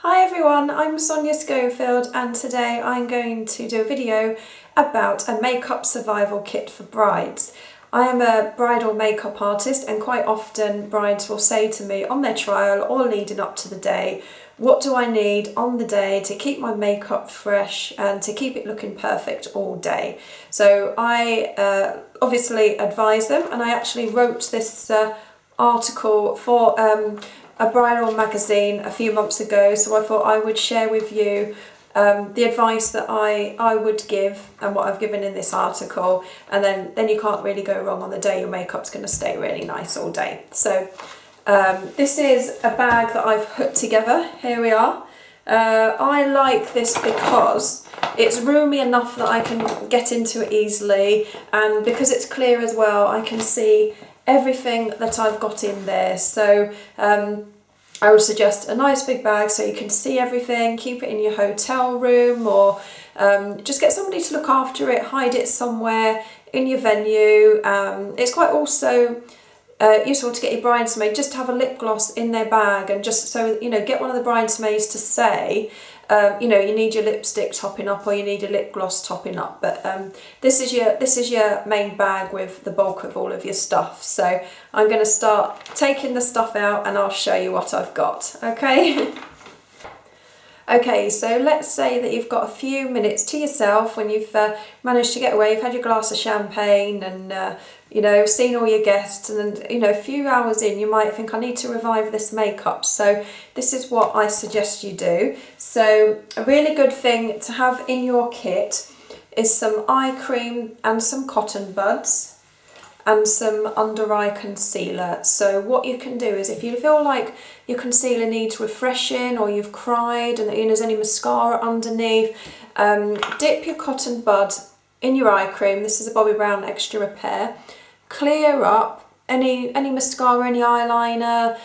Hi everyone, I'm Sonia Schofield and today I'm going to do a video about a makeup survival kit for brides. I am a bridal makeup artist and quite often brides will say to me on their trial or leading up to the day, what do I need on the day to keep my makeup fresh and to keep it looking perfect all day? So I obviously advise them, and I actually wrote this article for a bridal magazine a few months ago, so I thought I would share with you the advice that I would give and what I've given in this article, and then you can't really go wrong on the day. Your makeup's going to stay really nice all day. So this is a bag that I've put together. Here we are. I like this because it's roomy enough that I can get into it easily, and because it's clear as well, I can see everything that I've got in there. So I would suggest a nice big bag so you can see everything, keep it in your hotel room, or just get somebody to look after it, hide it somewhere in your venue. It's quite also useful to get your bridesmaid just to have a lip gloss in their bag, and just so you know, get one of the bridesmaids to say you know, you need your lipstick topping up or you need a lip gloss topping up. But this is your main bag with the bulk of all of your stuff. So I'm going to start taking the stuff out and I'll show you what I've got. Okay. Okay, so let's say that you've got a few minutes to yourself when you've managed to get away, you've had your glass of champagne and you know, seen all your guests, and then, you know, a few hours in you might think, I need to revive this makeup. So this is what I suggest you do. So a really good thing to have in your kit is some eye cream and some cotton buds and some under eye concealer. So what you can do is, if you feel like your concealer needs refreshing or you've cried and there's any mascara underneath, dip your cotton bud in your eye cream. This is a Bobbi Brown Extra Repair. Clear up any mascara, any eyeliner,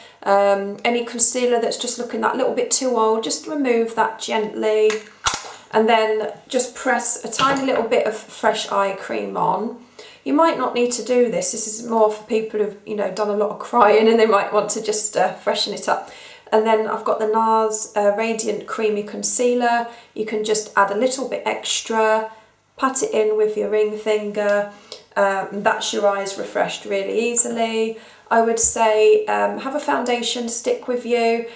any concealer that's just looking that little bit too old. Just remove that gently, and then just press a tiny little bit of fresh eye cream on. You might not need to do this. This is more for people who've, you know, done a lot of crying and they might want to just freshen it up. And then I've got the NARS Radiant Creamy Concealer. You can just add a little bit extra, pat it in with your ring finger. That's your eyes refreshed really easily. I would say have a foundation stick with you,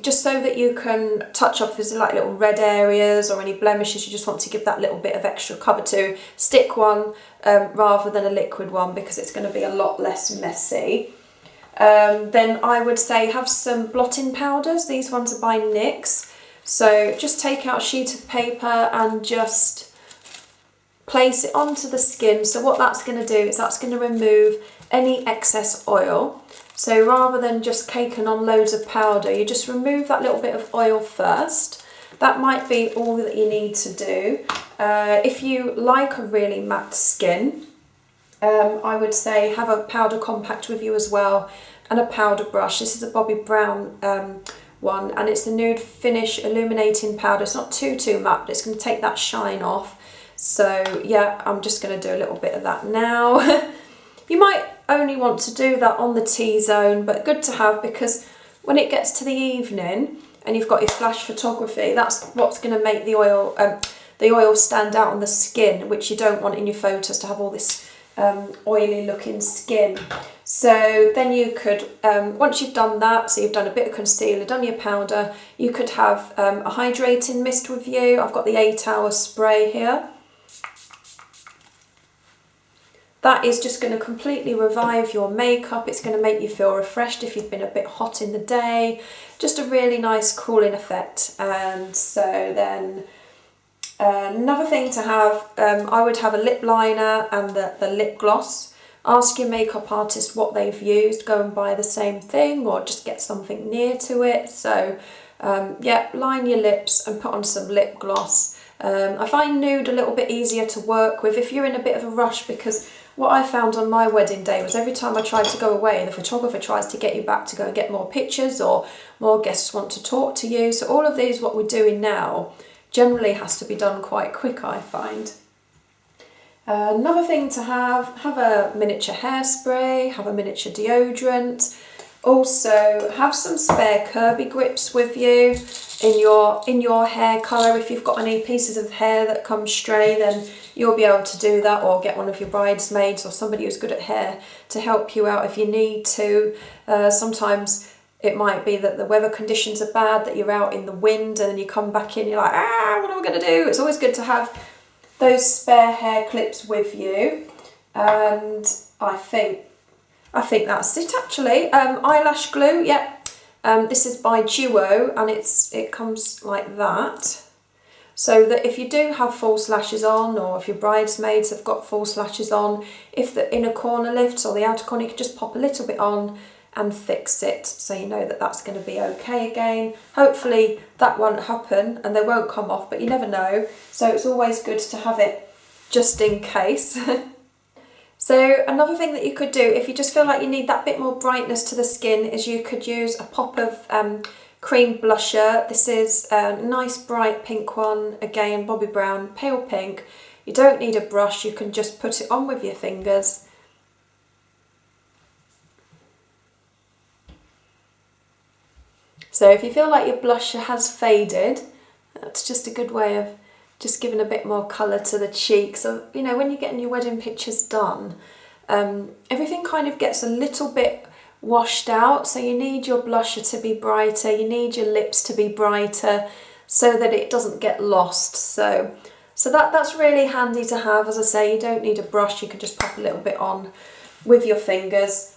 just so that you can touch off if there's like little red areas or any blemishes you just want to give that little bit of extra cover to. Stick one rather than a liquid one, because it's going to be a lot less messy. Then I would say have some blotting powders. These ones are by NYX. So just take out a sheet of paper and just place it onto the skin. So what that's going to do is that's going to remove any excess oil. So rather than just caking on loads of powder, you just remove that little bit of oil first. That might be all that you need to do. If you like a really matte skin, I would say have a powder compact with you as well, and a powder brush. This is a Bobbi Brown one, and it's the Nude Finish Illuminating Powder. It's not too matte, but it's going to take that shine off. So yeah, I'm just going to do a little bit of that now. You might only want to do that on the T-zone, but good to have, because when it gets to the evening and you've got your flash photography, that's what's going to make the oil stand out on the skin, which you don't want in your photos, to have all this oily looking skin. So then you could, once you've done that, so you've done a bit of concealer, done your powder, you could have a hydrating mist with you. I've got the 8-hour spray here. That is just going to completely revive your makeup. It's going to make you feel refreshed if you've been a bit hot in the day. Just a really nice cooling effect. And so then another thing to have, I would have a lip liner and the lip gloss. Ask your makeup artist what they've used. Go and buy the same thing or just get something near to it. So yeah, line your lips and put on some lip gloss. I find nude a little bit easier to work with if you're in a bit of a rush, because what I found on my wedding day was every time I tried to go away, the photographer tries to get you back to go and get more pictures, or more guests want to talk to you. So all of these, what we're doing now, generally has to be done quite quick, I find. Another thing to have a miniature hairspray, have a miniature deodorant. Also have some spare Kirby grips with you. in your hair colour. If you've got any pieces of hair that come stray, then you'll be able to do that, or get one of your bridesmaids or somebody who's good at hair to help you out if you need to. Sometimes it might be that the weather conditions are bad, that you're out in the wind and then you come back in, you're like, what am I going to do? It's always good to have those spare hair clips with you. And I think that's it actually. Eyelash glue, yeah. This is by Duo, and it comes like that. So that if you do have false lashes on, or if your bridesmaids have got false lashes on, if the inner corner lifts or the outer corner, you can just pop a little bit on and fix it, so you know that that's going to be okay again. Hopefully that won't happen and they won't come off, but you never know. So it's always good to have it just in case. So another thing that you could do, if you just feel like you need that bit more brightness to the skin, is you could use a pop of cream blusher. This is a nice bright pink one, again Bobbi Brown, pale pink. You don't need a brush, you can just put it on with your fingers. So if you feel like your blusher has faded, that's just a good way of just giving a bit more colour to the cheeks. So, you know, when you're getting your wedding pictures done, everything kind of gets a little bit washed out, so you need your blusher to be brighter, you need your lips to be brighter so that it doesn't get lost. So that's really handy to have. As I say, you don't need a brush, you can just pop a little bit on with your fingers.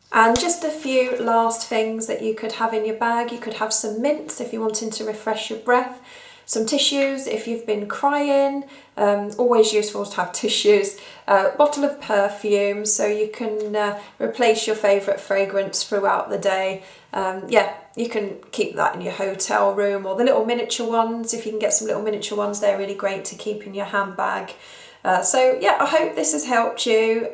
And just a few last things that you could have in your bag. You could have some mints if you're wanting to refresh your breath, some tissues if you've been crying, always useful to have tissues, a bottle of perfume so you can replace your favourite fragrance throughout the day. Yeah, you can keep that in your hotel room, or the little miniature ones. If you can get some little miniature ones, they're really great to keep in your handbag. So yeah, I hope this has helped you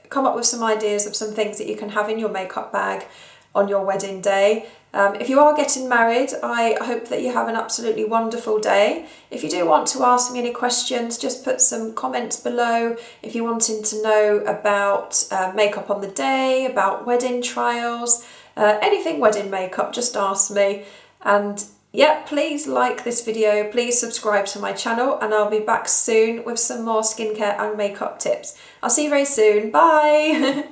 come up with some ideas of some things that you can have in your makeup bag on your wedding day. If you are getting married, I hope that you have an absolutely wonderful day. If you do want to ask me any questions, just put some comments below. If you're wanting to know about makeup on the day, about wedding trials, anything wedding makeup, just ask me. And yeah, please like this video, please subscribe to my channel, and I'll be back soon with some more skincare and makeup tips. I'll see you very soon. Bye!